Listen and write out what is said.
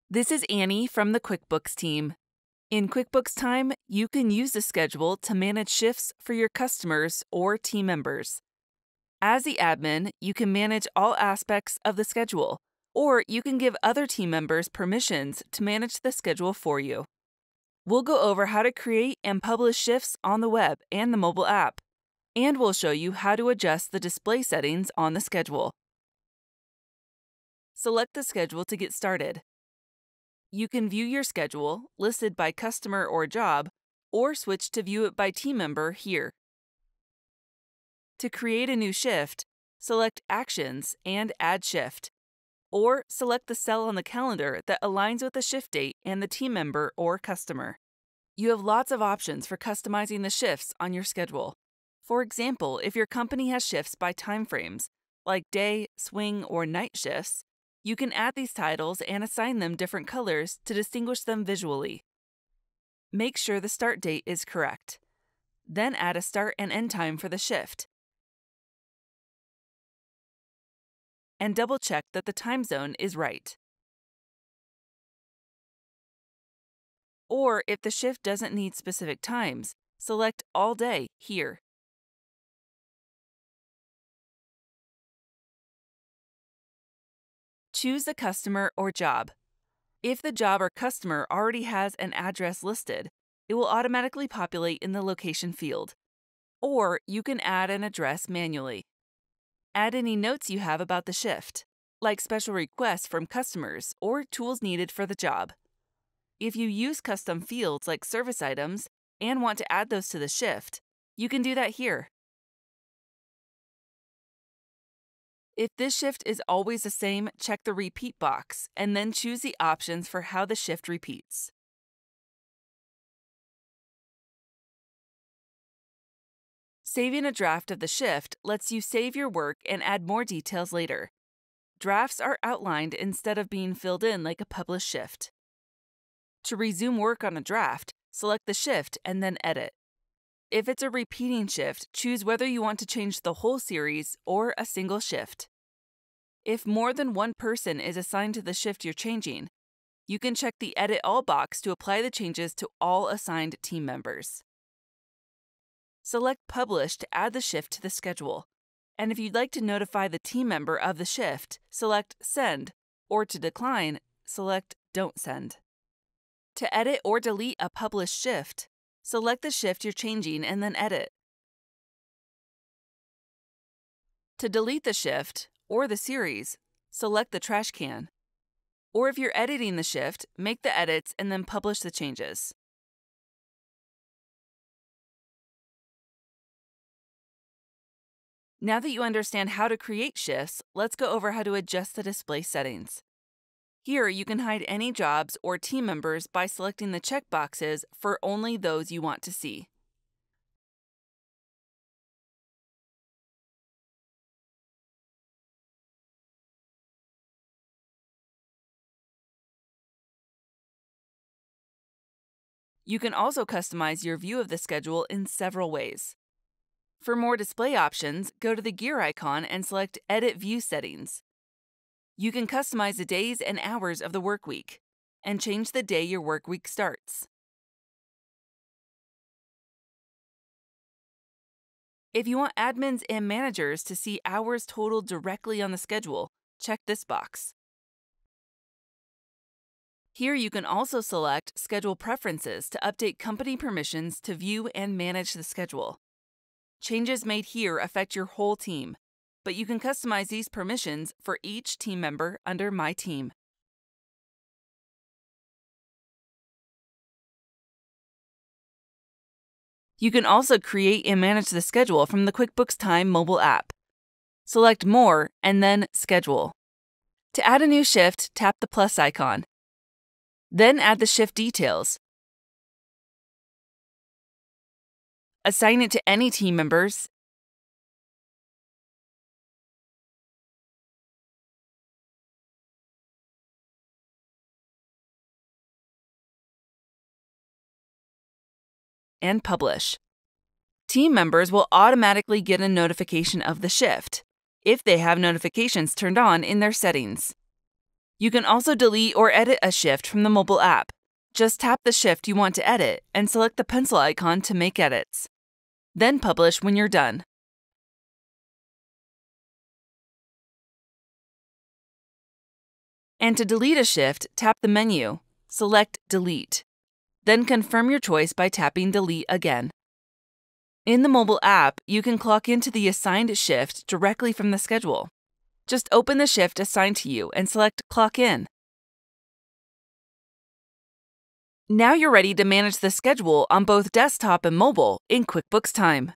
This is Annie from the QuickBooks team. In QuickBooks Time, you can use the schedule to manage shifts for your customers or team members. As the admin, you can manage all aspects of the schedule, or you can give other team members permissions to manage the schedule for you. We'll go over how to create and publish shifts on the web and the mobile app, and we'll show you how to adjust the display settings on the schedule. Select the schedule to get started. You can view your schedule, listed by customer or job, or switch to view it by team member here. To create a new shift, select Actions and Add Shift, or select the cell on the calendar that aligns with the shift date and the team member or customer. You have lots of options for customizing the shifts on your schedule. For example, if your company has shifts by time frames, like day, swing, or night shifts, you can add these titles and assign them different colors to distinguish them visually. Make sure the start date is correct. Then add a start and end time for the shift. And double-check that the time zone is right. Or if the shift doesn't need specific times, select All Day here. Choose the customer or job. If the job or customer already has an address listed, it will automatically populate in the location field. Or you can add an address manually. Add any notes you have about the shift, like special requests from customers or tools needed for the job. If you use custom fields like service items and want to add those to the shift, you can do that here. If this shift is always the same, check the Repeat box and then choose the options for how the shift repeats. Saving a draft of the shift lets you save your work and add more details later. Drafts are outlined instead of being filled in like a published shift. To resume work on a draft, select the shift and then Edit. If it's a repeating shift, choose whether you want to change the whole series or a single shift. If more than one person is assigned to the shift you're changing, you can check the Edit All box to apply the changes to all assigned team members. Select Publish to add the shift to the schedule. And if you'd like to notify the team member of the shift, select Send, or to decline, select Don't Send. To edit or delete a published shift, select the shift you're changing and then edit. To delete the shift or the series, select the trash can. Or if you're editing the shift, make the edits and then publish the changes. Now that you understand how to create shifts, let's go over how to adjust the display settings. Here, you can hide any jobs or team members by selecting the checkboxes for only those you want to see. You can also customize your view of the schedule in several ways. For more display options, go to the gear icon and select Edit View Settings. You can customize the days and hours of the work week and change the day your work week starts. If you want admins and managers to see hours totaled directly on the schedule, check this box. Here you can also select Schedule Preferences to update company permissions to view and manage the schedule. Changes made here affect your whole team, but you can customize these permissions for each team member under My Team. You can also create and manage the schedule from the QuickBooks Time mobile app. Select More and then Schedule. To add a new shift, tap the plus icon. Then add the shift details. Assign it to any team members. And publish. Team members will automatically get a notification of the shift if they have notifications turned on in their settings. You can also delete or edit a shift from the mobile app. Just tap the shift you want to edit and select the pencil icon to make edits. Then publish when you're done. And to delete a shift, tap the menu, select Delete. Then confirm your choice by tapping Delete again. In the mobile app, you can clock into the assigned shift directly from the schedule. Just open the shift assigned to you and select Clock In. Now you're ready to manage the schedule on both desktop and mobile in QuickBooks Time.